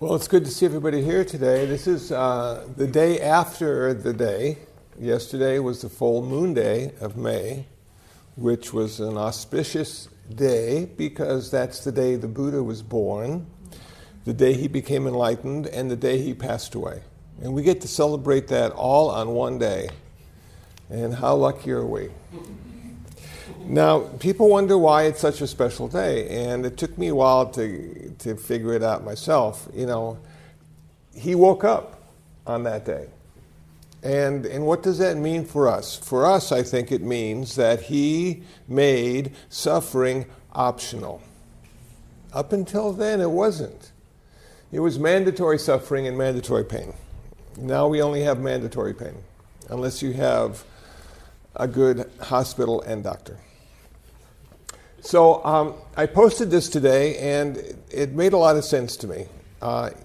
Well, it's good to see everybody here today. This is the day after the day. Yesterday was the full moon day of May, which was an auspicious day because that's the day the Buddha was born, the day he became enlightened, and the day he passed away. And we get to celebrate that all on one day. And how lucky are we? Now, people wonder why it's such a special day, and it took me a while to figure it out myself. You know, he woke up on that day. And what does that mean for us? For us, I think it means that he made suffering optional. Up until then, it wasn't. It was mandatory suffering and mandatory pain. Now we only have mandatory pain, unless you have a good hospital and doctor. So I posted this today, and it made a lot of sense to me.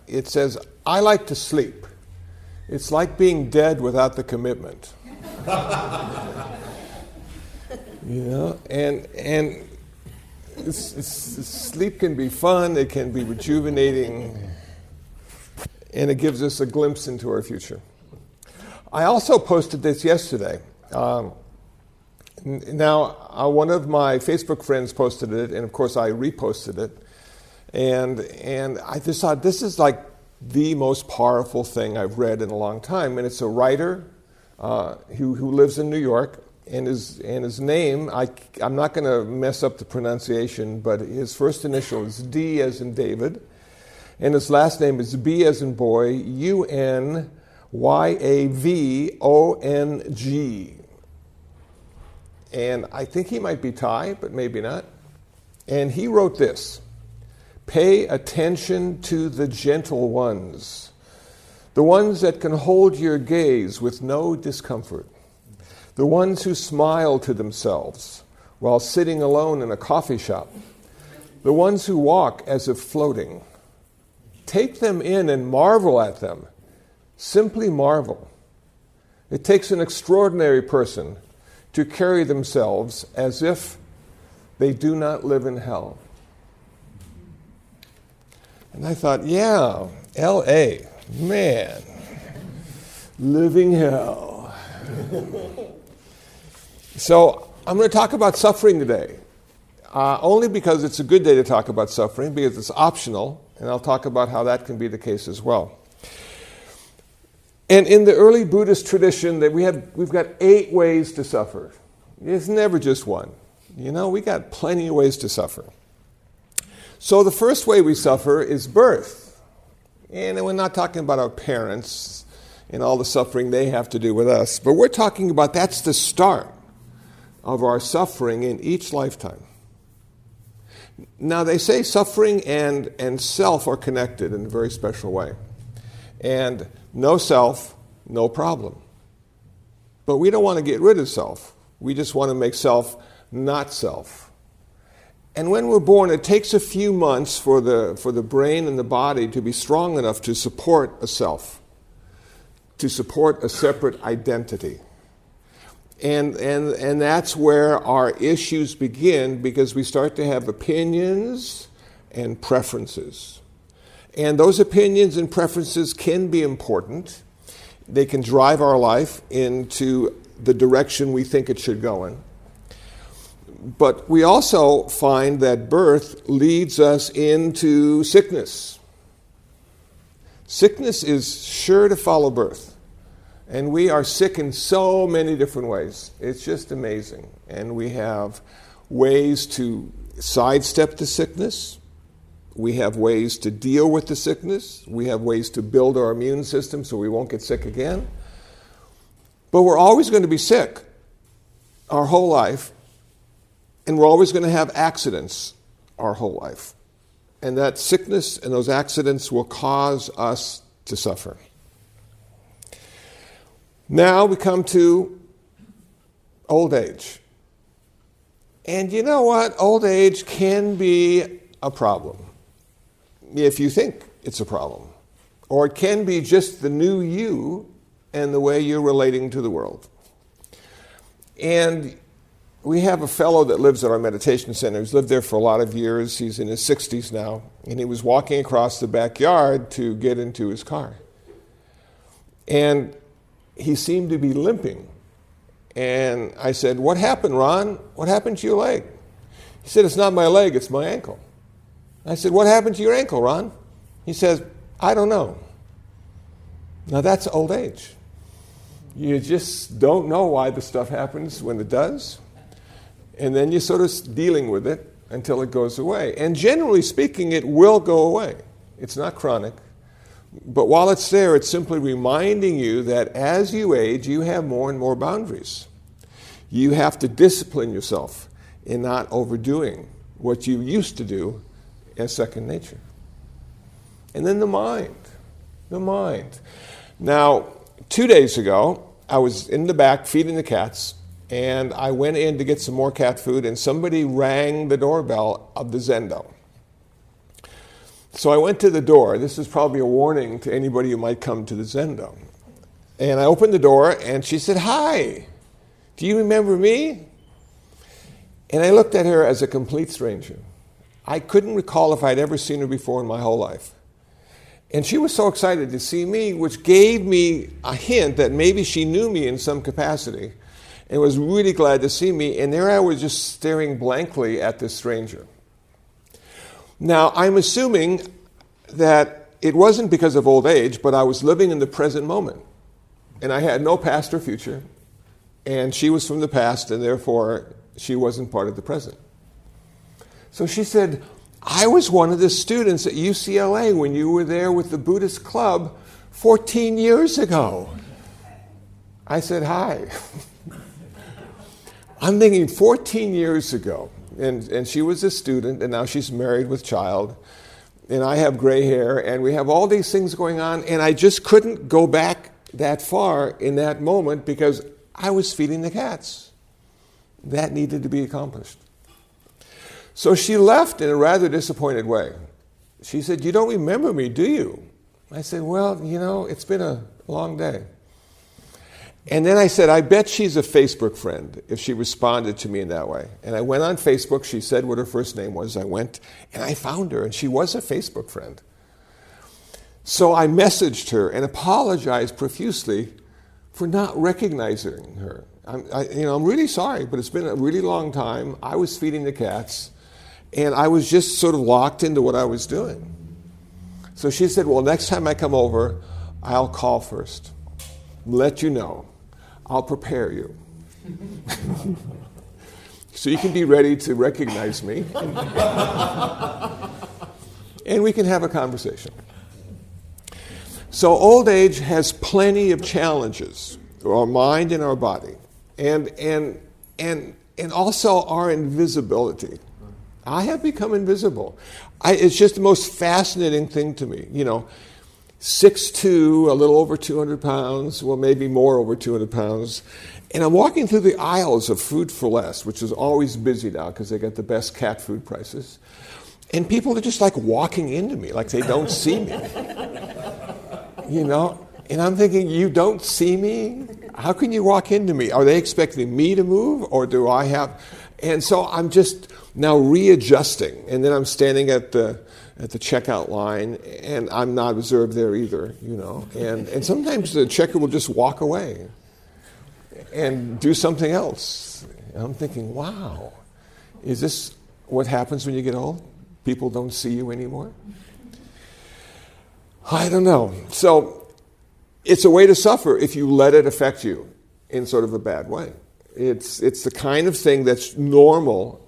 It says, I like to sleep. It's like being dead without the commitment. You know, and sleep can be fun, it can be rejuvenating, and it gives us a glimpse into our future. I also posted this yesterday. Now, one of my Facebook friends posted it, and of course I reposted it. And I just thought, this is like the most powerful thing I've read in a long time. And it's a writer who lives in New York, and his name, I'm not going to mess up the pronunciation, but his first initial is D as in David, and his last name is B as in boy, Unyavong. And I think he might be Thai, but maybe not. And he wrote this: pay attention to the gentle ones, the ones that can hold your gaze with no discomfort, the ones who smile to themselves while sitting alone in a coffee shop, the ones who walk as if floating. Take them in and marvel at them. Simply marvel. It takes an extraordinary person to carry themselves as if they do not live in hell. And I thought, yeah, L.A., man, living hell. So I'm going to talk about suffering today, only because it's a good day to talk about suffering, because it's optional, and I'll talk about how that can be the case as well. And in the early Buddhist tradition, that we've got 8 ways to suffer. It's never just one. You know, we got plenty of ways to suffer. So the first way we suffer is birth. And we're not talking about our parents and all the suffering they have to do with us, but we're talking about that's the start of our suffering in each lifetime. Now, they say suffering and self are connected in a very special way. And no self, no problem. But we don't want to get rid of self. We just want to make self not self. And when we're born, it takes a few months for the brain and the body to be strong enough to support a self, to support a separate identity. And that's where our issues begin, because we start to have opinions and preferences. And those opinions and preferences can be important. They can drive our life into the direction we think it should go in. But we also find that birth leads us into sickness. Sickness is sure to follow birth. And we are sick in so many different ways. It's just amazing. And we have ways to sidestep the sickness. We have ways to deal with the sickness. We have ways to build our immune system so we won't get sick again. But we're always going to be sick our whole life. And we're always going to have accidents our whole life. And that sickness and those accidents will cause us to suffer. Now we come to old age. And you know what? Old age can be a problem if you think it's a problem. Or it can be just the new you and the way you're relating to the world. And we have a fellow that lives at our meditation center. He's lived there for a lot of years. He's in his 60s now. And he was walking across the backyard to get into his car. And he seemed to be limping. And I said, "What happened, Ron? What happened to your leg?" He said, "It's not my leg, it's my ankle." I said, "What happened to your ankle, Ron?" He says, "I don't know." Now that's old age. You just don't know why the stuff happens when it does. And then you're sort of dealing with it until it goes away. And generally speaking, it will go away. It's not chronic. But while it's there, it's simply reminding you that as you age, you have more and more boundaries. You have to discipline yourself in not overdoing what you used to do as second nature. And then the mind. The mind. Now, 2 days ago, I was in the back feeding the cats, and I went in to get some more cat food, and somebody rang the doorbell of the Zendo. So I went to the door. This is probably a warning to anybody who might come to the Zendo. And I opened the door, and she said, "Hi, do you remember me?" And I looked at her as a complete stranger. I couldn't recall if I'd ever seen her before in my whole life. And she was so excited to see me, which gave me a hint that maybe she knew me in some capacity and was really glad to see me. And there I was just staring blankly at this stranger. Now, I'm assuming that it wasn't because of old age, but I was living in the present moment. And I had no past or future. And she was from the past, and therefore she wasn't part of the present. So she said, "I was one of the students at UCLA when you were there with the Buddhist Club 14 years ago." I said, "Hi." I'm thinking 14 years ago. And she was a student, and now she's married with child. And I have gray hair, and we have all these things going on. And I just couldn't go back that far in that moment because I was feeding the cats. That needed to be accomplished. So she left in a rather disappointed way. She said, "You don't remember me, do you?" I said, "Well, it's been a long day." And then I said, "I bet she's a Facebook friend if she responded to me in that way." And I went on Facebook. She said what her first name was. I went and I found her, and she was a Facebook friend. So I messaged her and apologized profusely for not recognizing her. I'm really sorry, but it's been a really long time. I was feeding the cats, and I was just sort of locked into what I was doing. So she said, "Well, next time I come over, I'll call first, let you know. I'll prepare you. So you can be ready to recognize me. And we can have a conversation." So old age has plenty of challenges, our mind and our body, and also our invisibility. I have become invisible. It's just the most fascinating thing to me. 6'2", a little over 200 pounds, well, maybe more over 200 pounds. And I'm walking through the aisles of Food for Less, which is always busy now because they got the best cat food prices. And people are just like walking into me, like they don't see me. And I'm thinking, you don't see me? How can you walk into me? Are they expecting me to move, or do I have... And so I'm just now readjusting. And then I'm standing at the checkout line, and I'm not observed there either, And sometimes the checker will just walk away and do something else. And I'm thinking, wow, is this what happens when you get old? People don't see you anymore? I don't know. So it's a way to suffer if you let it affect you in sort of a bad way. It's the kind of thing that's normal,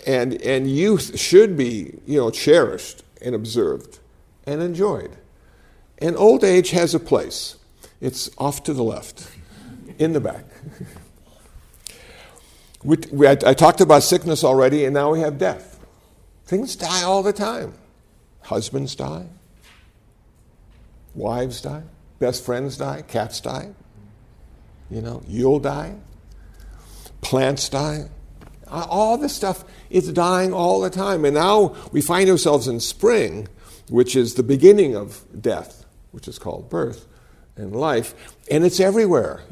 and youth should be, cherished and observed and enjoyed. And old age has a place. It's off to the left, in the back. I talked about sickness already, and now we have death. Things die all the time. Husbands die. Wives die. Best friends die. Cats die. You'll die. Plants die. All this stuff is dying all the time. And now we find ourselves in spring, which is the beginning of death, which is called birth and life. And it's everywhere.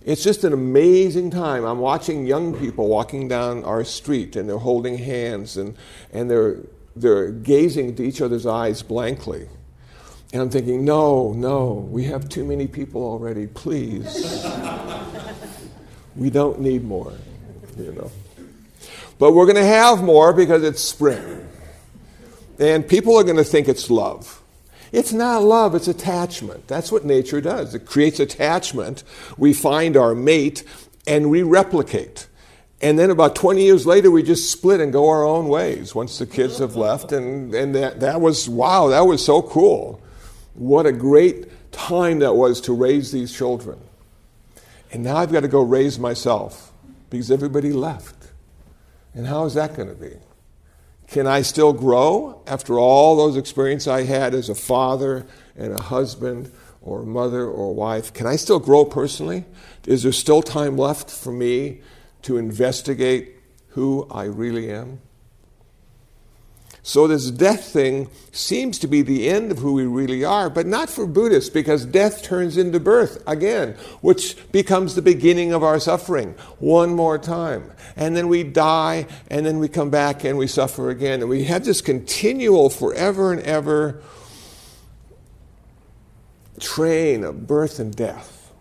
It's just an amazing time. I'm watching young people walking down our street, and they're holding hands, and they're gazing into each other's eyes blankly. And I'm thinking, no, we have too many people already, please. We don't need more, But we're going to have more because it's spring. And people are going to think it's love. It's not love, it's attachment. That's what nature does. It creates attachment. We find our mate and we replicate. And then about 20 years later, we just split and go our own ways once the kids have left. And that was, wow, that was so cool. What a great time that was to raise these children. And now I've got to go raise myself because everybody left. And how is that going to be? Can I still grow after all those experiences I had as a father and a husband or a mother or a wife? Can I still grow personally? Is there still time left for me to investigate who I really am? So this death thing seems to be the end of who we really are, but not for Buddhists, because death turns into birth again, which becomes the beginning of our suffering one more time. And then we die, and then we come back and we suffer again. And we have this continual forever and ever train of birth and death.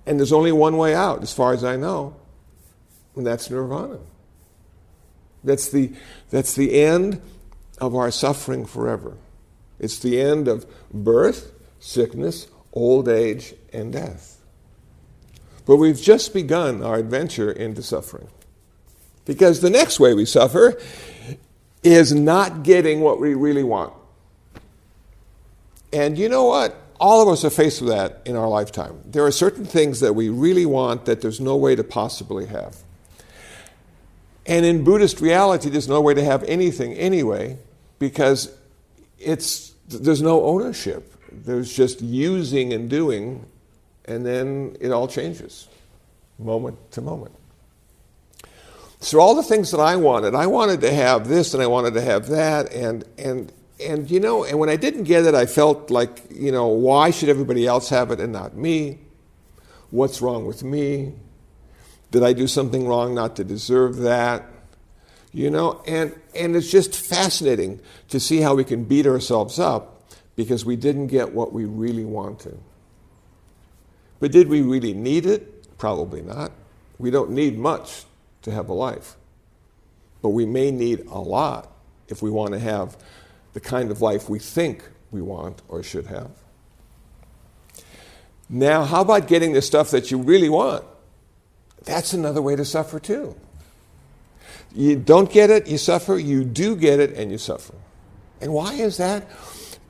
And there's only one way out, as far as I know, and that's nirvana. That's the end of our suffering forever. It's the end of birth, sickness, old age, and death. But we've just begun our adventure into suffering. Because the next way we suffer is not getting what we really want. And you know what? All of us are faced with that in our lifetime. There are certain things that we really want that there's no way to possibly have. And in Buddhist reality, there's no way to have anything anyway, because there's no ownership. There's just using and doing, and then it all changes, moment to moment. So all the things that I wanted to have this and I wanted to have that, and when I didn't get it, I felt like, why should everybody else have it and not me? What's wrong with me? Did I do something wrong not to deserve that? And it's just fascinating to see how we can beat ourselves up because we didn't get what we really wanted. But did we really need it? Probably not. We don't need much to have a life. But we may need a lot if we want to have the kind of life we think we want or should have. Now, how about getting the stuff that you really want? That's another way to suffer too. You don't get it, you suffer. You do get it, and you suffer. And why is that?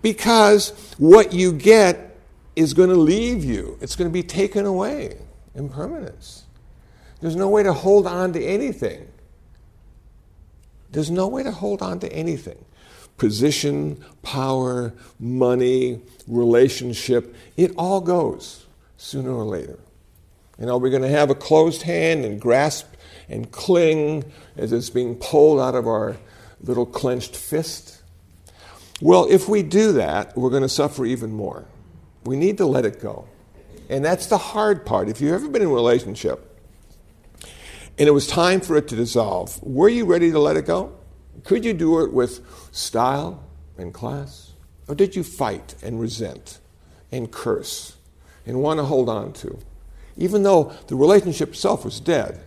Because what you get is going to leave you. It's going to be taken away. Impermanence. There's no way to hold on to anything. There's no way to hold on to anything. Position, power, money, relationship, it all goes sooner or later. We're going to have a closed hand and grasp and cling as it's being pulled out of our little clenched fist. Well, if we do that, we're going to suffer even more. We need to let it go. And that's the hard part. If you've ever been in a relationship and it was time for it to dissolve, were you ready to let it go? Could you do it with style and class? Or did you fight and resent and curse and want to hold on to? Even though the relationship itself was dead,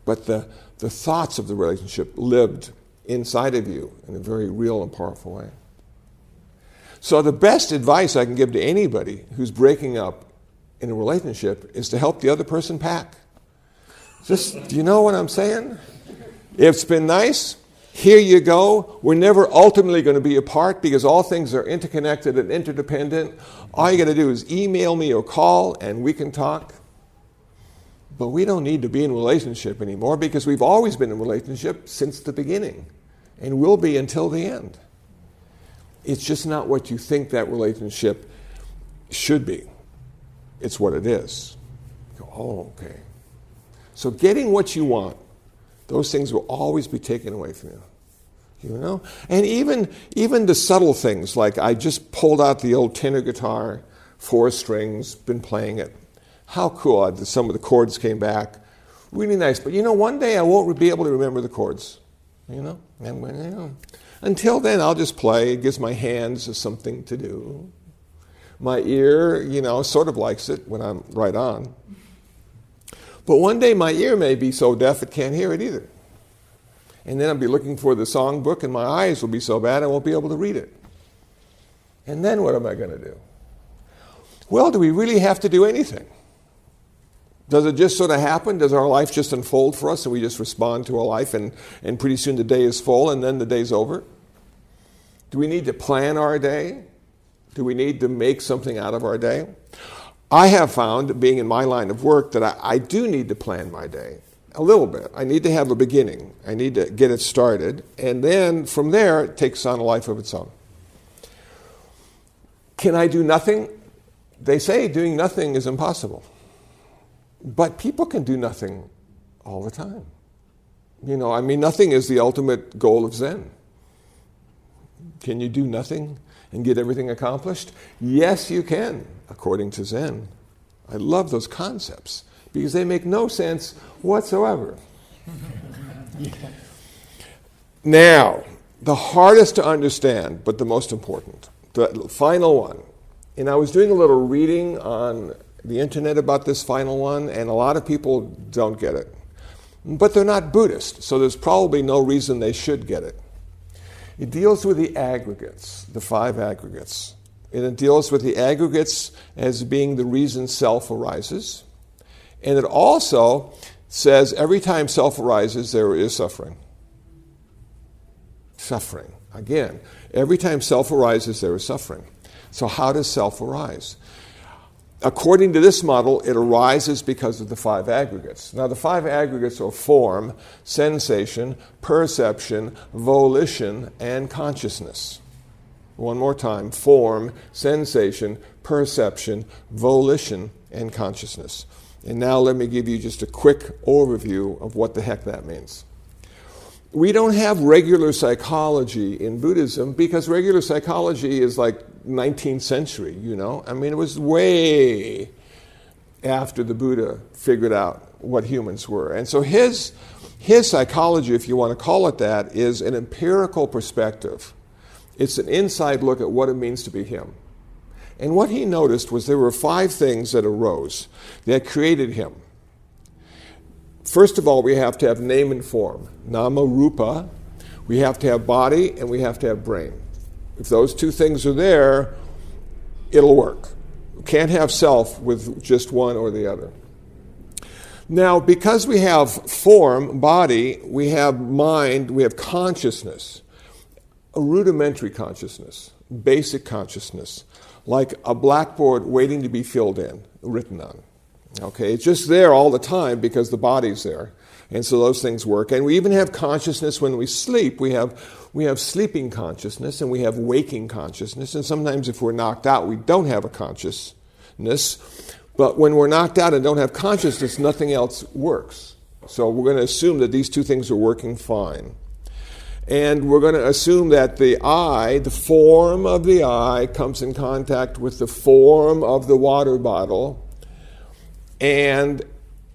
but the thoughts of the relationship lived inside of you in a very real and powerful way. So the best advice I can give to anybody who's breaking up in a relationship is to help the other person pack. Do you know what I'm saying? It's been nice. Here you go. We're never ultimately going to be apart because all things are interconnected and interdependent. All you got to do is email me or call and we can talk. But we don't need to be in a relationship anymore because we've always been in a relationship since the beginning and will be until the end. It's just not what you think that relationship should be. It's what it is. You go, oh, okay. So getting what you want, those things will always be taken away from you. And even the subtle things, like I just pulled out the old tenor guitar, 4 strings, been playing it. How cool. Some of the chords came back. Really nice. But one day I won't be able to remember the chords. Until then, I'll just play. It gives my hands something to do. My ear, sort of likes it when I'm right on. But one day my ear may be so deaf it can't hear it either. And then I'll be looking for the songbook and my eyes will be so bad I won't be able to read it. And then what am I going to do? Well, do we really have to do anything? Does it just sort of happen? Does our life just unfold for us and we just respond to our life and pretty soon the day is full and then the day's over? Do we need to plan our day? Do we need to make something out of our day? I have found, being in my line of work, that I do need to plan my day a little bit. I need to have a beginning. I need to get it started. And then from there, it takes on a life of its own. Can I do nothing? They say doing nothing is impossible. But people can do nothing all the time. Nothing is the ultimate goal of Zen. Can you do nothing and get everything accomplished? Yes, you can, according to Zen. I love those concepts because they make no sense whatsoever. Now, the hardest to understand, but the most important, the final one. And I was doing a little reading on the internet about this final one, and a lot of people don't get it. But they're not Buddhist, so there's probably no reason they should get it. It deals with the aggregates, the 5 aggregates. And it deals with the aggregates as being the reason self arises. And it also says every time self arises, there is suffering. Suffering. Again, every time self arises, there is suffering. So how does self arise? According to this model, it arises because of the 5 aggregates. Now, the 5 aggregates are form, sensation, perception, volition, and consciousness. One more time. Form, sensation, perception, volition, and consciousness. And now let me give you just a quick overview of what the heck that means. We don't have regular psychology in Buddhism because regular psychology is like 19th century, it was way after the Buddha figured out what humans were. And so his psychology, if you want to call it that, is an empirical perspective. It's an inside look at what it means to be him. And what he noticed was there were 5 things that arose that created him. First of all, we have to have name and form, nama, rupa. We have to have body and we have to have brain. If those 2 things are there, it'll work. We can't have self with just one or the other. Now, because we have form, body, we have mind, we have consciousness, a rudimentary consciousness, basic consciousness, like a blackboard waiting to be filled in, written on. Okay, it's just there all the time because the body's there. And so those things work. And we even have consciousness when we sleep. We have sleeping consciousness and we have waking consciousness. And sometimes if we're knocked out, we don't have a consciousness. But when we're knocked out and don't have consciousness, nothing else works. So we're going to assume that these 2 things are working fine. And we're going to assume that the eye, the form of the eye, comes in contact with the form of the water bottle. And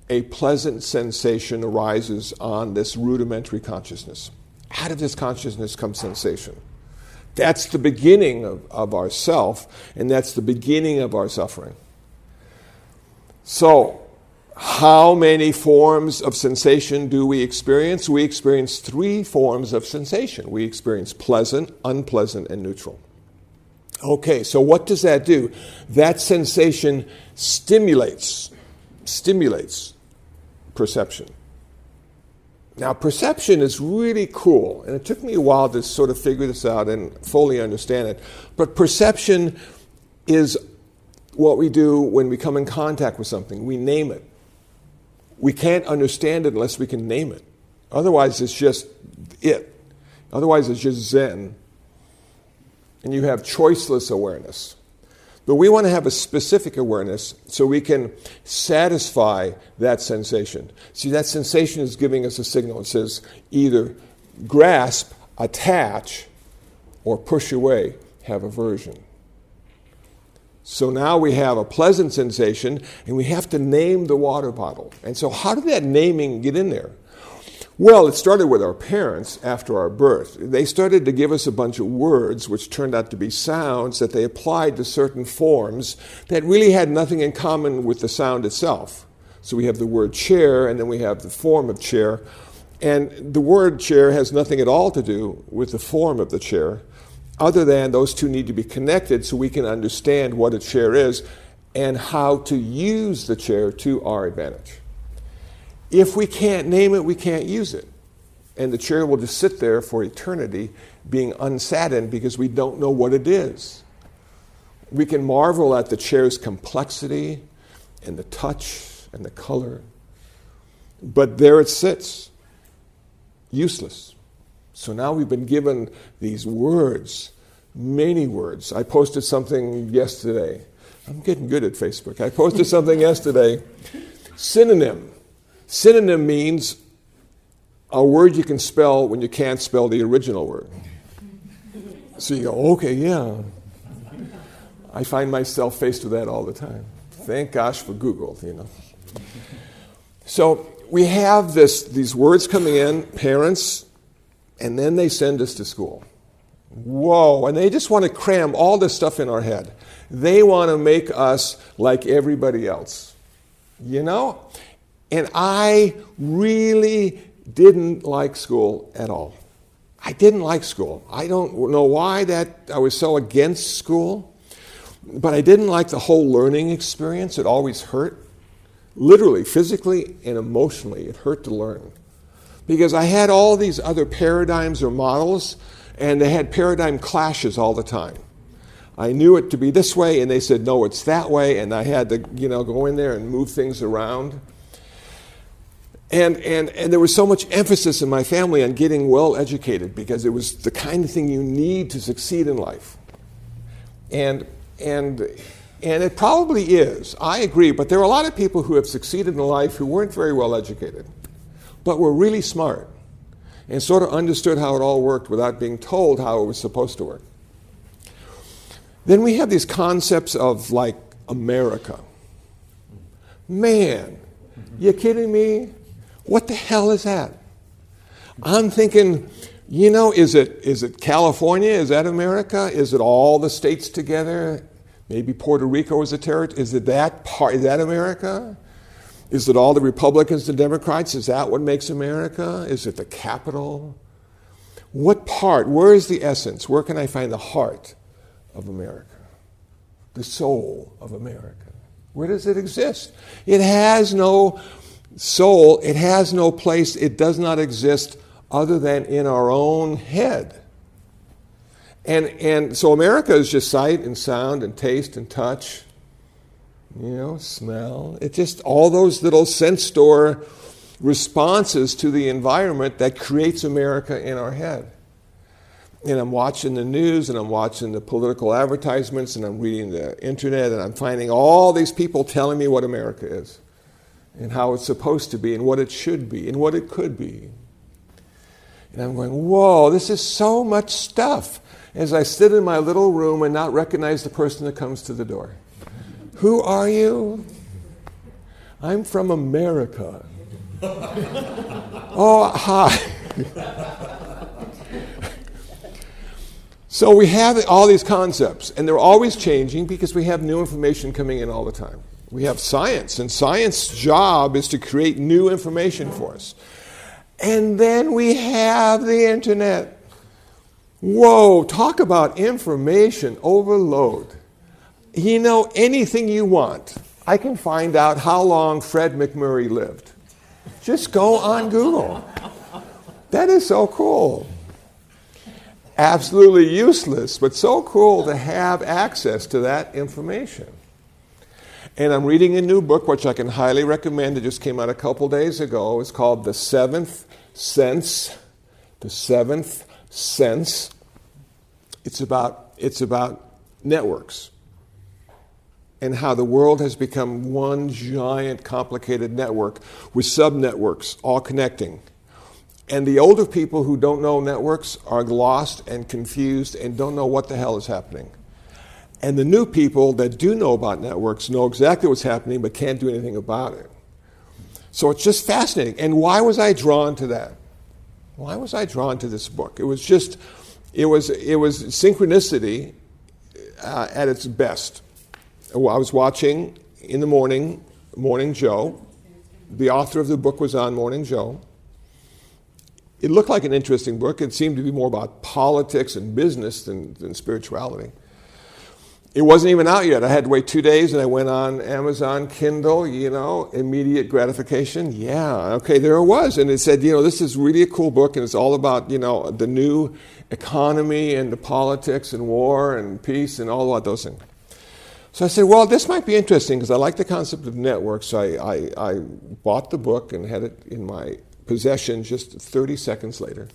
a pleasant sensation arises on this rudimentary consciousness. Out of this consciousness comes sensation. That's the beginning of our self, and that's the beginning of our suffering. So, how many forms of sensation do we experience? We experience 3 forms of sensation. We experience pleasant, unpleasant, and neutral. Okay, so what does that do? That sensation stimulates perception. Now, perception is really cool, and it took me a while to sort of figure this out and fully understand it. But perception is what we do when we come in contact with something. We name it. We can't understand it unless we can name it. Otherwise, it's just it. Otherwise, it's just Zen. And you have choiceless awareness. But we want to have a specific awareness so we can satisfy that sensation. See, that sensation is giving us a signal. It says either grasp, attach, or push away, have aversion. So now we have a pleasant sensation, and we have to name the water bottle. And so how did that naming get in there? Well, it started with our parents after our birth. They started to give us a bunch of words which turned out to be sounds that they applied to certain forms that really had nothing in common with the sound itself. So we have the word chair, and then we have the form of chair. And the word chair has nothing at all to do with the form of the chair, other than those two need to be connected so we can understand what a chair is and how to use the chair to our advantage. If we can't name it, we can't use it. And the chair will just sit there for eternity being unsaddened because we don't know what it is. We can marvel at the chair's complexity and the touch and the color. But there it sits, useless. So now we've been given these words, many words. I posted something yesterday. I'm getting good at Facebook. I posted something yesterday. Synonym. Synonym means a word you can spell when you can't spell the original word. So you go, okay, yeah. I find myself faced with that all the time. Thank gosh for Google, So we have these words coming in, parents, and then they send us to school. Whoa, and they just want to cram all this stuff in our head. They want to make us like everybody else, And I really didn't like school at all. I didn't like school. I don't know why that I was so against school, but I didn't like the whole learning experience. It always hurt. Literally, physically, and emotionally, it hurt to learn. Because I had all these other paradigms or models, and they had paradigm clashes all the time. I knew it to be this way, and they said, no, it's that way, and I had to, go in there and move things around. And there was so much emphasis in my family on getting well educated because it was the kind of thing you need to succeed in life. And it probably is. I agree. But there are a lot of people who have succeeded in life who weren't very well educated, but were really smart and sort of understood how it all worked without being told how it was supposed to work. Then we have these concepts of like America. Man, you kidding me? What the hell is that? I'm thinking, is it California? Is that America? Is it all the states together? Maybe Puerto Rico is a territory. Is it that part? Is that America? Is it all the Republicans and Democrats? Is that what makes America? Is it the capital? What part? Where is the essence? Where can I find the heart of America? The soul of America. Where does it exist? It has no soul, it has no place, it does not exist other than in our own head. And so America is just sight and sound and taste and touch, smell. It's just all those little sense store responses to the environment that creates America in our head. And I'm watching the news and I'm watching the political advertisements and I'm reading the internet and I'm finding all these people telling me what America is. And how it's supposed to be, and what it should be, and what it could be. And I'm going, whoa, this is so much stuff. As I sit in my little room and not recognize the person that comes to the door. Who are you? I'm from America. Oh, hi. So we have all these concepts, and they're always changing because we have new information coming in all the time. We have science, and science's job is to create new information for us. And then we have the internet. Whoa, talk about information overload. Anything you want. I can find out how long Fred McMurray lived. Just go on Google. That is so cool. Absolutely useless, but so cool to have access to that information. And I'm reading a new book, which I can highly recommend. It just came out a couple days ago. It's called The Seventh Sense. The Seventh Sense. It's about networks and how the world has become one giant complicated network with sub-networks all connecting. And the older people who don't know networks are lost and confused and don't know what the hell is happening. And the new people that do know about networks know exactly what's happening but can't do anything about it. So it's just fascinating. And why was I drawn to that? Why was I drawn to this book? It was synchronicity at its best. I was watching in the morning, Morning Joe. The author of the book was on Morning Joe. It looked like an interesting book. It seemed to be more about politics and business than spirituality. It wasn't even out yet. I had to wait 2 days, and I went on Amazon Kindle, immediate gratification. Yeah, okay, there it was. And it said, this is really a cool book, and it's all about, the new economy and the politics and war and peace and all about those things. So I said, well, this might be interesting because I like the concept of networks. So I bought the book and had it in my possession just 30 seconds later.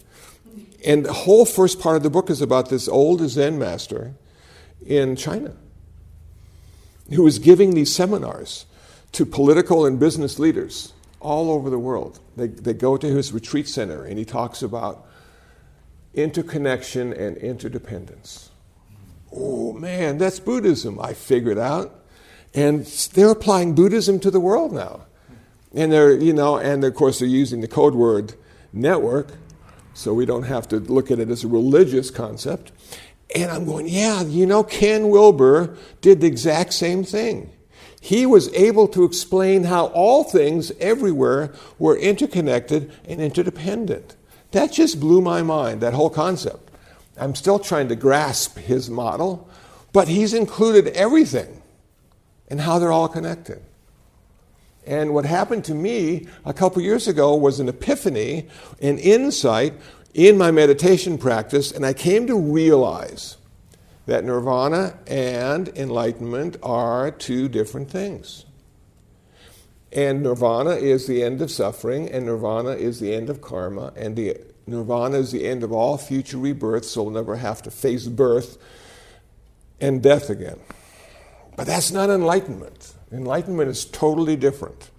And the whole first part of the book is about this old Zen master in China who was giving these seminars to political and business leaders all over the world. They go to his retreat center, and he talks about interconnection and interdependence. Oh man, that's Buddhism, I figured out. And they're applying Buddhism to the world now. And and of course they're using the code word network, so we don't have to look at it as a religious concept. And I'm going, Ken Wilber did the exact same thing. He was able to explain how all things everywhere were interconnected and interdependent. That just blew my mind, that whole concept. I'm still trying to grasp his model, but he's included everything and how they're all connected. And what happened to me a couple years ago was an epiphany, an insight in my meditation practice, and I came to realize that nirvana and enlightenment are two different things. And nirvana is the end of suffering, and nirvana is the end of karma, and nirvana is the end of all future rebirth, so we'll never have to face birth and death again. But that's not enlightenment. Enlightenment is totally different.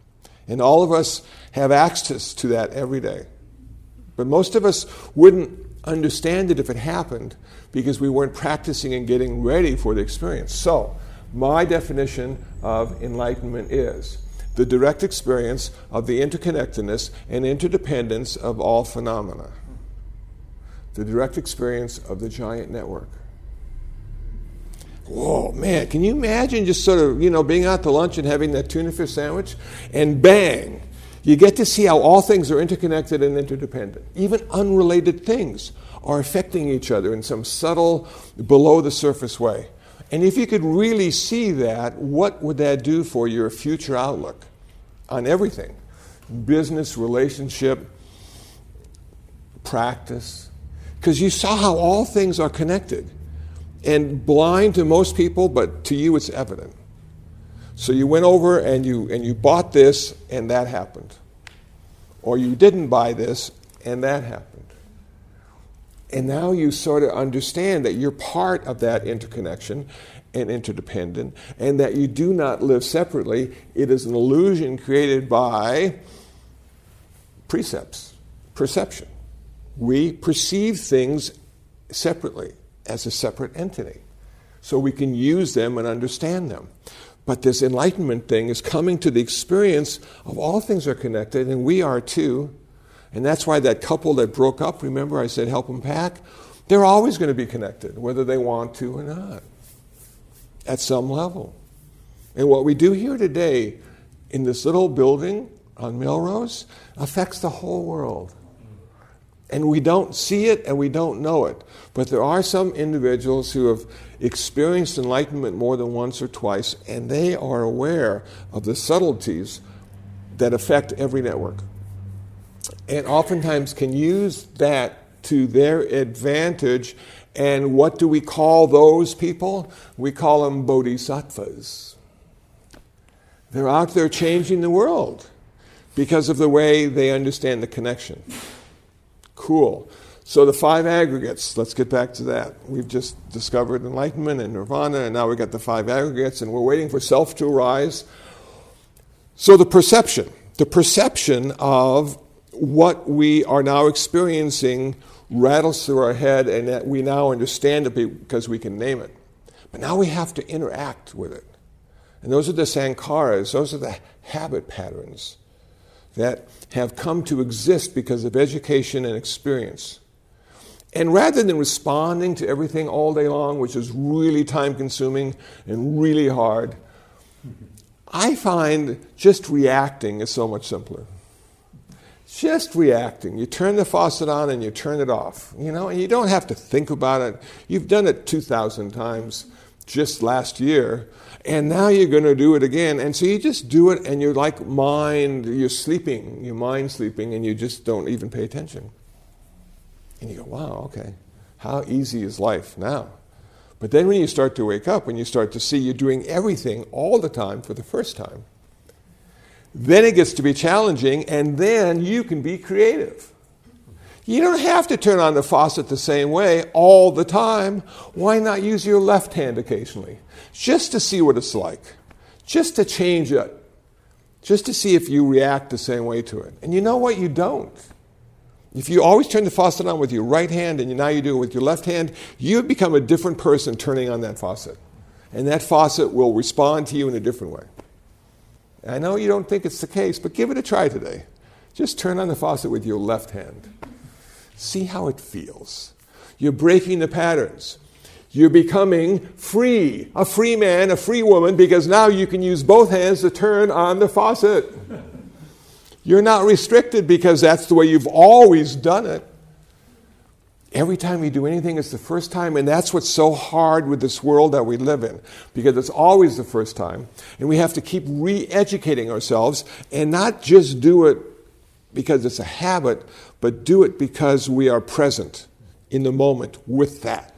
And all of us have access to that every day. But most of us wouldn't understand it if it happened because we weren't practicing and getting ready for the experience. So, my definition of enlightenment is the direct experience of the interconnectedness and interdependence of all phenomena. The direct experience of the giant network. Whoa, man, can you imagine just sort of, being out to lunch and having that tuna fish sandwich? And bang, you get to see how all things are interconnected and interdependent. Even unrelated things are affecting each other in some subtle, below-the-surface way. And if you could really see that, what would that do for your future outlook on everything? Business, relationship, practice. Because you saw how all things are connected. And blind to most people, but to you it's evident. So you went over and you bought this, and that happened. Or you didn't buy this, and that happened. And now you sort of understand that you're part of that interconnection and interdependent, and that you do not live separately. It is an illusion created by precepts, perception. We perceive things separately, as a separate entity, so we can use them and understand them. But this enlightenment thing is coming to the experience of all things are connected, and we are too. And that's why that couple that broke up, remember I said help them pack? They're always going to be connected, whether they want to or not, at some level. And what we do here today in this little building on Melrose affects the whole world. And we don't see it and we don't know it. But there are some individuals who have experienced enlightenment more than once or twice, and they are aware of the subtleties that affect every network. And oftentimes can use that to their advantage. And what do we call those people? We call them bodhisattvas. They're out there changing the world because of the way they understand the connection. Cool. So the 5 aggregates, let's get back to that. We've just discovered enlightenment and nirvana, and now we've got the 5 aggregates, and we're waiting for self to arise. So the perception of what we are now experiencing rattles through our head, and that we now understand it because we can name it. But now we have to interact with it. And those are the sankharas, those are the habit patterns that have come to exist because of education and experience. And rather than responding to everything all day long, which is really time-consuming and really hard, I find just reacting is so much simpler. Just reacting. You turn the faucet on and you turn it off. And you don't have to think about it. You've done it 2,000 times just last year, and now you're going to do it again. And so you just do it, and you're like you're sleeping, your mind's sleeping, and you just don't even pay attention. And you go, wow, okay, how easy is life now? But then when you start to wake up, when you start to see you're doing everything all the time for the first time, then it gets to be challenging, and then you can be creative. You don't have to turn on the faucet the same way all the time. Why not use your left hand occasionally? Just to see what it's like. Just to change it. Just to see if you react the same way to it. And you know what? You don't. If you always turn the faucet on with your right hand and now you do it with your left hand, you become a different person turning on that faucet. And that faucet will respond to you in a different way. I know you don't think it's the case, but give it a try today. Just turn on the faucet with your left hand. See how it feels. You're breaking the patterns. You're becoming free, a free man, a free woman, because now you can use both hands to turn on the faucet. You're not restricted because that's the way you've always done it. Every time we do anything, it's the first time, and that's what's so hard with this world that we live in, because it's always the first time, and we have to keep re-educating ourselves and not just do it because it's a habit, but do it because we are present in the moment with that.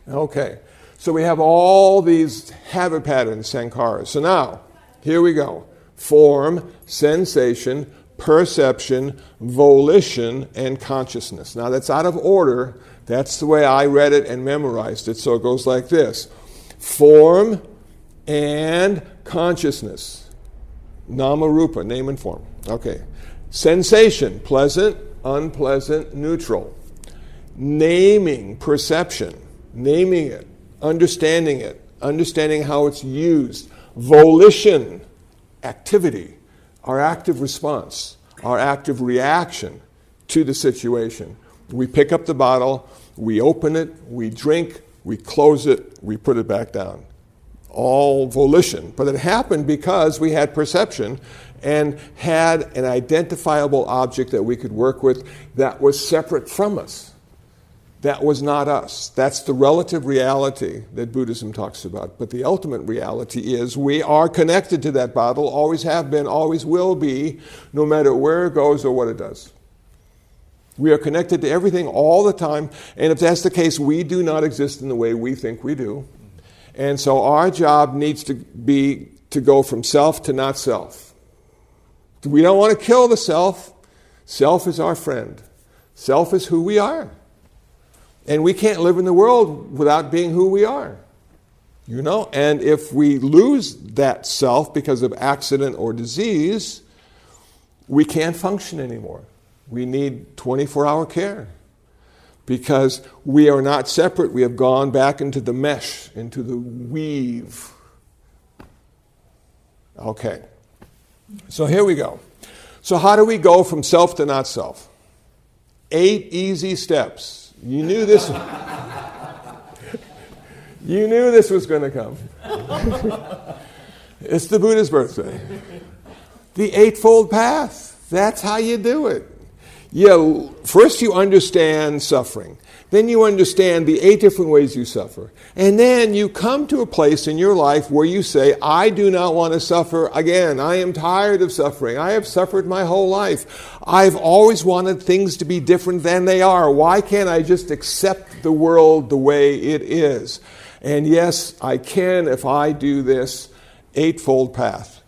Okay, so we have all these habit patterns, sankharas. So now, here we go. Form, sensation, perception, volition, and consciousness. Now that's out of order. That's the way I read it and memorized it. So it goes like this. Form and consciousness. Nama rupa, name and form. Okay. Sensation, pleasant, unpleasant, neutral. Naming, perception. Naming it, understanding how it's used. Volition, activity, our active response, our active reaction to the situation. We pick up the bottle, we open it, we drink, we close it, we put it back down. All volition. But it happened because we had perception and had an identifiable object that we could work with that was separate from us. That was not us. That's the relative reality that Buddhism talks about. But the ultimate reality is we are connected to that bottle, always have been, always will be, no matter where it goes or what it does. We are connected to everything all the time, and if that's the case, we do not exist in the way we think we do. And so our job needs to be to go from self to not self. We don't want to kill the self. Self is our friend. Self is who we are. And we can't live in the world without being who we are. And if we lose that self because of accident or disease, we can't function anymore. We need 24-hour care because we are not separate. We have gone back into the mesh, into the weave. Okay. So here we go. So how do we go from self to not self? 8 easy steps. You knew this. You knew this was going to come. It's the Buddha's birthday. The Eightfold Path. That's how you do it. First you understand suffering. Then you understand the 8 different ways you suffer. And then you come to a place in your life where you say, I do not want to suffer again. I am tired of suffering. I have suffered my whole life. I've always wanted things to be different than they are. Why can't I just accept the world the way it is? And yes, I can if I do this Eightfold Path.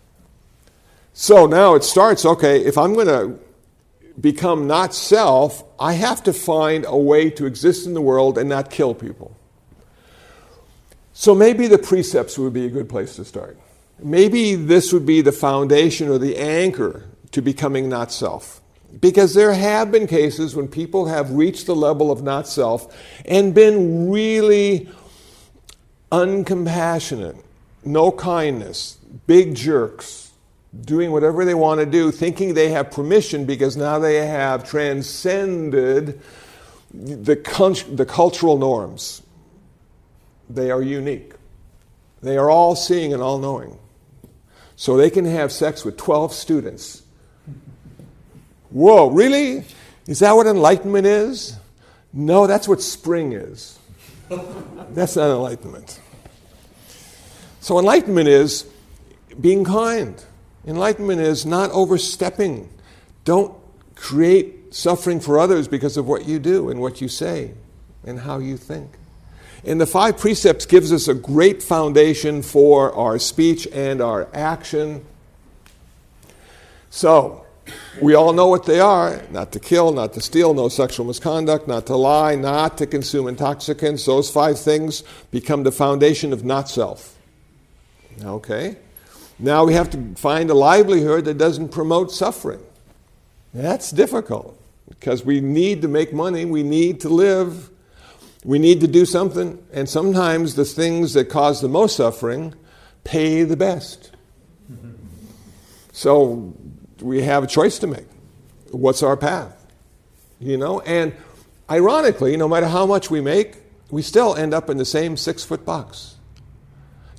So now it starts, okay, if I'm going to become not self, I have to find a way to exist in the world and not kill people. So maybe the precepts would be a good place to start. Maybe this would be the foundation or the anchor to becoming not self. Because there have been cases when people have reached the level of not self and been really uncompassionate, no kindness, big jerks, doing whatever they want to do, thinking they have permission because now they have transcended the cultural norms. They are unique. They are all seeing and all knowing. So they can have sex with 12 students. Whoa, really? Is that what enlightenment is? No, that's what spring is. That's not enlightenment. So enlightenment is being kind. Enlightenment is not overstepping. Don't create suffering for others because of what you do and what you say and how you think. And the 5 precepts gives us a great foundation for our speech and our action. So, we all know what they are: not to kill, not to steal, no sexual misconduct, not to lie, not to consume intoxicants. Those 5 things become the foundation of not self. Okay? Now we have to find a livelihood that doesn't promote suffering. That's difficult because we need to make money, we need to live, we need to do something, and sometimes the things that cause the most suffering pay the best. So we have a choice to make. What's our path? And ironically, no matter how much we make, we still end up in the same 6-foot box.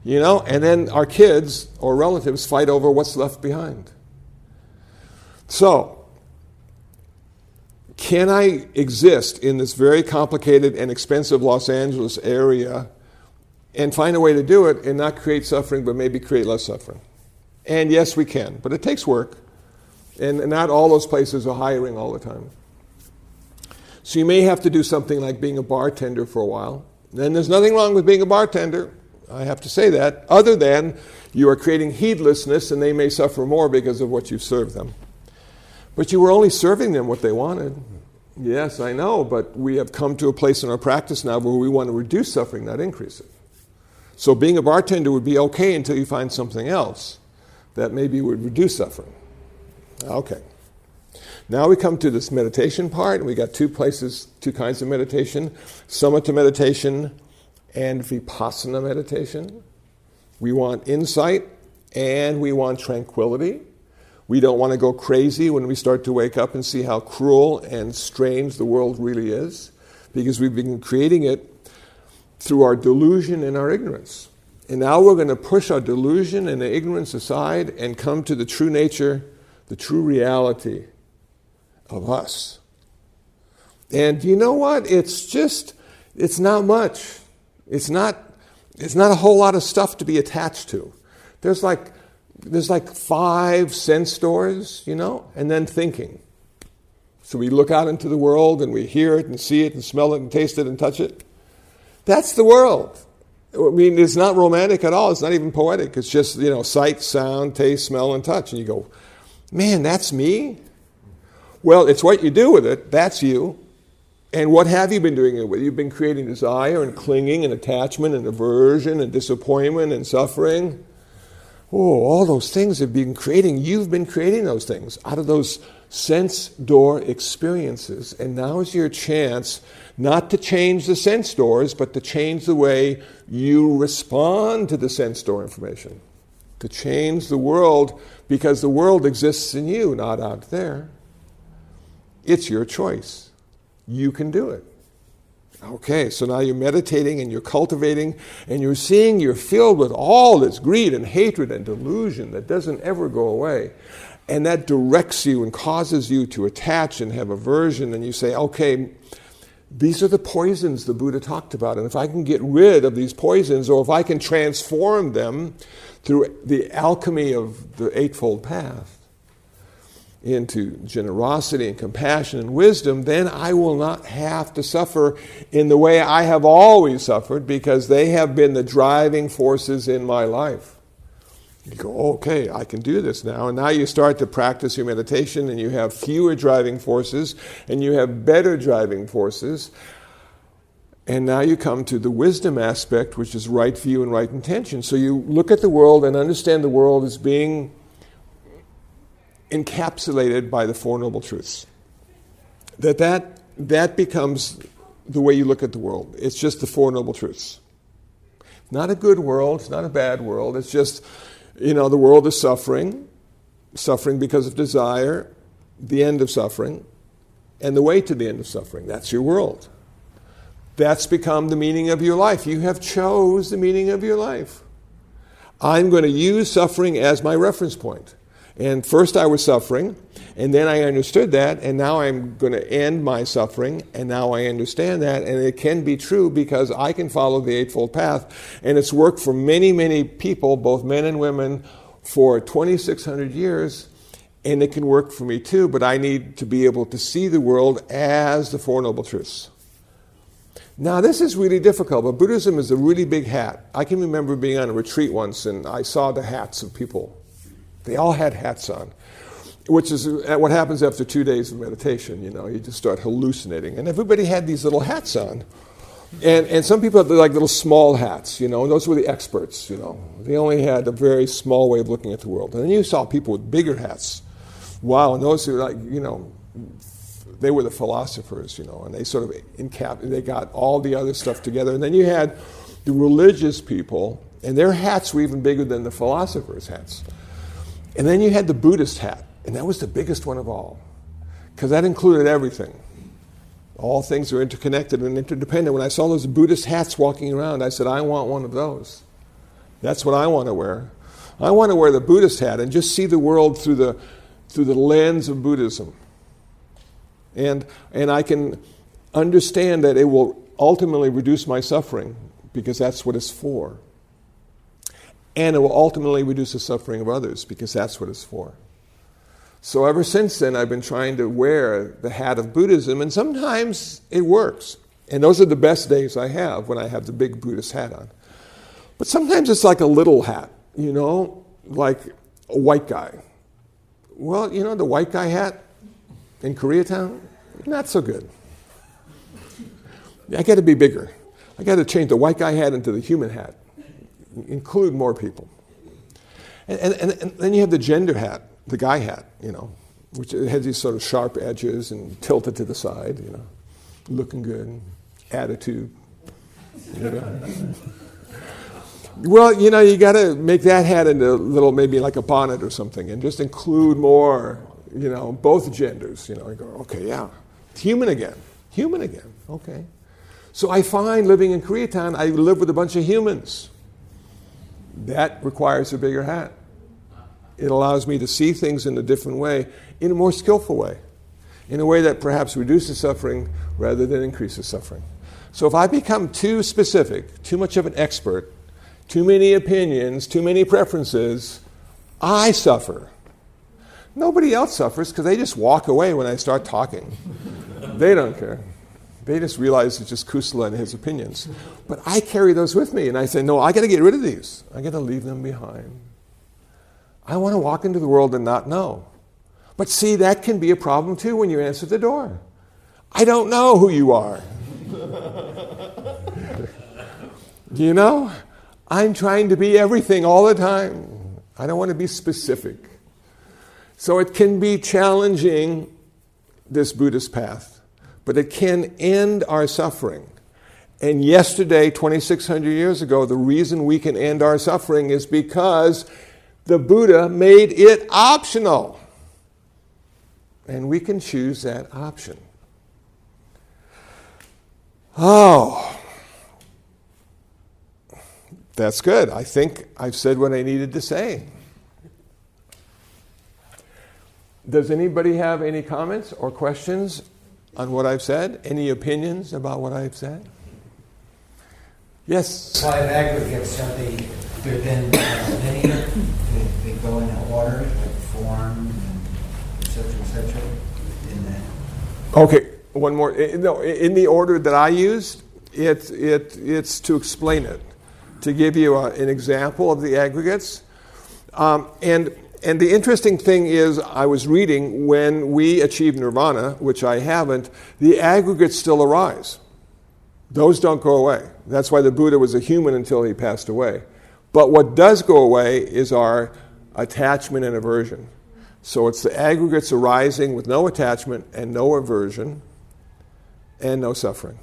And then our kids or relatives fight over what's left behind. So, can I exist in this very complicated and expensive Los Angeles area and find a way to do it and not create suffering, but maybe create less suffering? And yes, we can, but it takes work. And not all those places are hiring all the time. So you may have to do something like being a bartender for a while. And there's nothing wrong with being a bartender, I have to say that, other than you are creating heedlessness and they may suffer more because of what you've served them. But you were only serving them what they wanted. Yes, I know, but we have come to a place in our practice now where we want to reduce suffering, not increase it. So being a bartender would be okay until you find something else that maybe would reduce suffering. Okay. Now we come to this meditation part, and we got 2 kinds of meditation: samatha meditation and vipassana meditation. We want insight and we want tranquility. We don't want to go crazy when we start to wake up and see how cruel and strange the world really is, because we've been creating it through our delusion and our ignorance. And now we're going to push our delusion and the ignorance aside and come to the true nature, the true reality of us. And you know what? It's not much. It's not a whole lot of stuff to be attached to. There's like 5 sense doors, and then thinking. So we look out into the world and we hear it and see it and smell it and taste it and touch it. That's the world. I mean, it's not romantic at all. It's not even poetic. It's just, sight, sound, taste, smell, and touch. And you go, man, that's me? Well, it's what you do with it. That's you. And what have you been doing it with? You've been creating desire and clinging and attachment and aversion and disappointment and suffering. Oh, all those things have been creating. You've been creating those things out of those sense door experiences. And now is your chance not to change the sense doors, but to change the way you respond to the sense door information. To change the world, because the world exists in you, not out there. It's your choice. You can do it. Okay, so now you're meditating and you're cultivating and you're seeing you're filled with all this greed and hatred and delusion that doesn't ever go away. And that directs you and causes you to attach and have aversion, and you say, okay, these are the poisons the Buddha talked about, and if I can get rid of these poisons, or if I can transform them through the alchemy of the Eightfold Path into generosity and compassion and wisdom, then I will not have to suffer in the way I have always suffered, because they have been the driving forces in my life. You go, okay, I can do this now. And now you start to practice your meditation, and you have fewer driving forces, and you have better driving forces. And now you come to the wisdom aspect, which is right view and right intention. So you look at the world and understand the world as being encapsulated by the Four Noble Truths. That becomes the way you look at the world. It's just the Four Noble Truths. Not a good world, it's not a bad world. It's just, the world is suffering because of desire, the end of suffering, and the way to the end of suffering. That's your world. That's become the meaning of your life. You have chose the meaning of your life. I'm going to use suffering as my reference point. And first I was suffering, and then I understood that, and now I'm going to end my suffering, and now I understand that, and it can be true because I can follow the Eightfold Path, and it's worked for many, many people, both men and women, for 2,600 years, and it can work for me too, but I need to be able to see the world as the Four Noble Truths. Now, this is really difficult, but Buddhism is a really big hat. I can remember being on a retreat once, and I saw the hats of people. They all had hats on, which is what happens after 2 days of meditation. You just start hallucinating. And everybody had these little hats on. And some people had like little small hats, and those were the experts, They only had a very small way of looking at the world. And then you saw people with bigger hats. Wow, and those were they were the philosophers, and they sort of they got all the other stuff together. And then you had the religious people, and their hats were even bigger than the philosophers' hats. And then you had the Buddhist hat, and that was the biggest one of all, because that included everything. All things are interconnected and interdependent. When I saw those Buddhist hats walking around, I said, I want one of those. That's what I want to wear. I want to wear the Buddhist hat and just see the world through the lens of Buddhism. And I can understand that it will ultimately reduce my suffering, because that's what it's for. And it will ultimately reduce the suffering of others, because that's what it's for. So ever since then, I've been trying to wear the hat of Buddhism, and sometimes it works. And those are the best days I have, when I have the big Buddhist hat on. But sometimes it's like a little hat, like a white guy. Well, the white guy hat in Koreatown, not so good. I got to be bigger. I got to change the white guy hat into the human hat. Include more people. And then you have the gender hat, the guy hat, which has these sort of sharp edges and tilted to the side, looking good, attitude. Well, you got to make that hat into a little, maybe like a bonnet or something, and just include more, both genders. I go, okay, yeah, human again, okay. So I find living in Koreatown, I live with a bunch of humans. That requires a bigger hat. It allows me to see things in a different way, in a more skillful way, in a way that perhaps reduces suffering rather than increases suffering. So if I become too specific, too much of an expert, too many opinions, too many preferences, I suffer. Nobody else suffers because they just walk away when I start talking. They don't care. They just realize it's just Kusala and his opinions. But I carry those with me, and I say, no, I got to get rid of these. I got to leave them behind. I want to walk into the world and not know. But see, that can be a problem too when you answer the door. I don't know who you are. I'm trying to be everything all the time. I don't want to be specific. So it can be challenging, this Buddhist path. But it can end our suffering. And yesterday, 2,600 years ago, the reason we can end our suffering is because the Buddha made it optional. And we can choose that option. Oh, that's good. I think I've said what I needed to say. Does anybody have any comments or questions on what I've said? Any opinions about what I've said? Yes? Five aggregates, are they're then linear? They go in order, like form, etc. In that. Okay, one more. No, in the order that I used, it's to explain it, to give you an example of the aggregates. And the interesting thing is, I was reading, when we achieve nirvana, which I haven't, the aggregates still arise. Those don't go away. That's why the Buddha was a human until he passed away. But what does go away is our attachment and aversion. So it's the aggregates arising with no attachment and no aversion and no suffering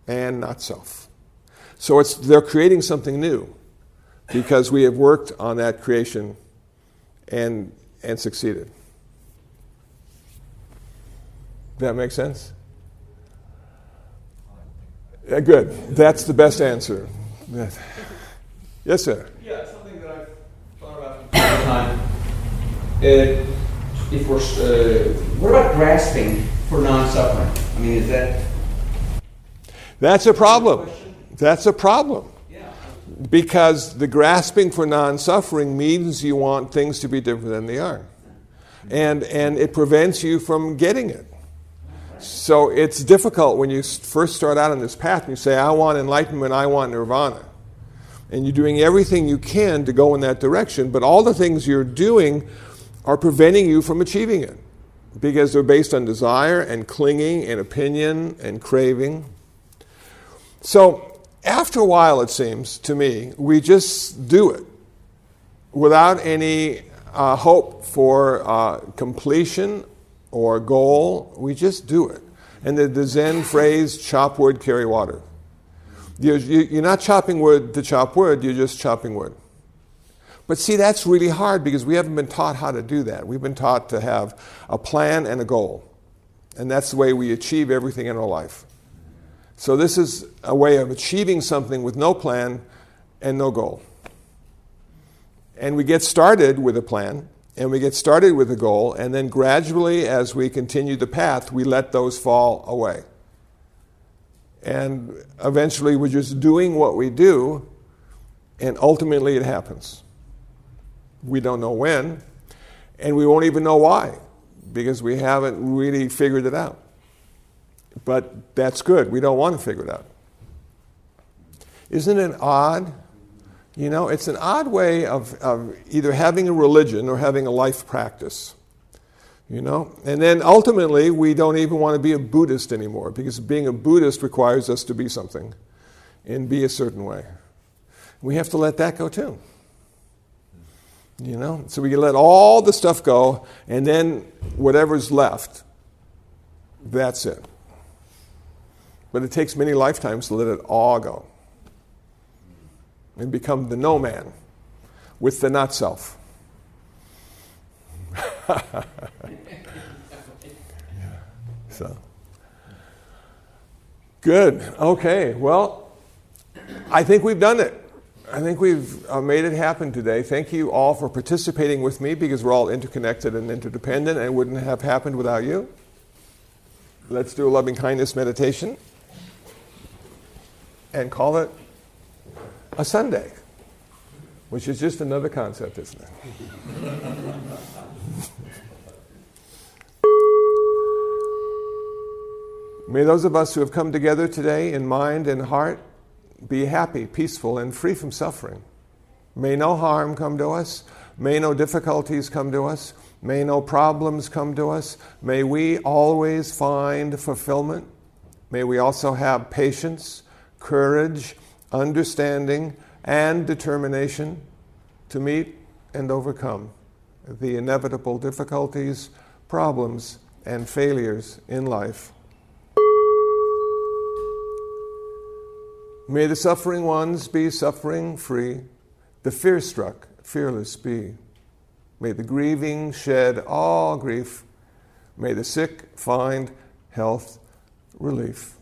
and not self. So they're creating something new because we have worked on that creation and succeeded. Does that make sense? Good. That's the best answer. Yes, sir. Yeah, it's something that I've thought about from time to time. If we're, what about grasping for non-suffering? I mean, is that... That's a problem. That's a problem. Yeah. Because the grasping for non-suffering means you want things to be different than they are. And it prevents you from getting it. So it's difficult when you first start out on this path and you say, I want enlightenment, I want nirvana. And you're doing everything you can to go in that direction, but all the things you're doing are preventing you from achieving it because they're based on desire and clinging and opinion and craving. So after a while, it seems to me, we just do it without any hope for completion or goal. We just do it. And the Zen phrase, chop wood, carry water. You're not chopping wood to chop wood, you're just chopping wood. But see, that's really hard because we haven't been taught how to do that. We've been taught to have a plan and a goal. And that's the way we achieve everything in our life. So this is a way of achieving something with no plan and no goal. And we get started with a plan, and we get started with a goal, and then gradually, as we continue the path, we let those fall away. And eventually we're just doing what we do, and ultimately it happens. We don't know when, and we won't even know why, because we haven't really figured it out. But that's good. We don't want to figure it out. Isn't it odd? You know, it's an odd way of either having a religion or having a life practice. You know? And then ultimately, we don't even want to be a Buddhist anymore, because being a Buddhist requires us to be something and be a certain way. We have to let that go too. You know? So we can let all the stuff go, and then whatever's left, that's it. But it takes many lifetimes to let it all go and become the no man with the not self. So, good. Okay. Well, I think we've done it. I think we've made it happen today. Thank you all for participating with me, because we're all interconnected and interdependent, and it wouldn't have happened without you. Let's do a loving kindness meditation and call it a Sunday, which is just another concept, isn't it? May those of us who have come together today in mind and heart be happy, peaceful, and free from suffering. May no harm come to us. May no difficulties come to us. May no problems come to us. May we always find fulfillment. May we also have patience, courage, understanding, and determination to meet and overcome the inevitable difficulties, problems, and failures in life. May the suffering ones be suffering-free, the fear-struck fearless be. May the grieving shed all grief. May the sick find health, relief.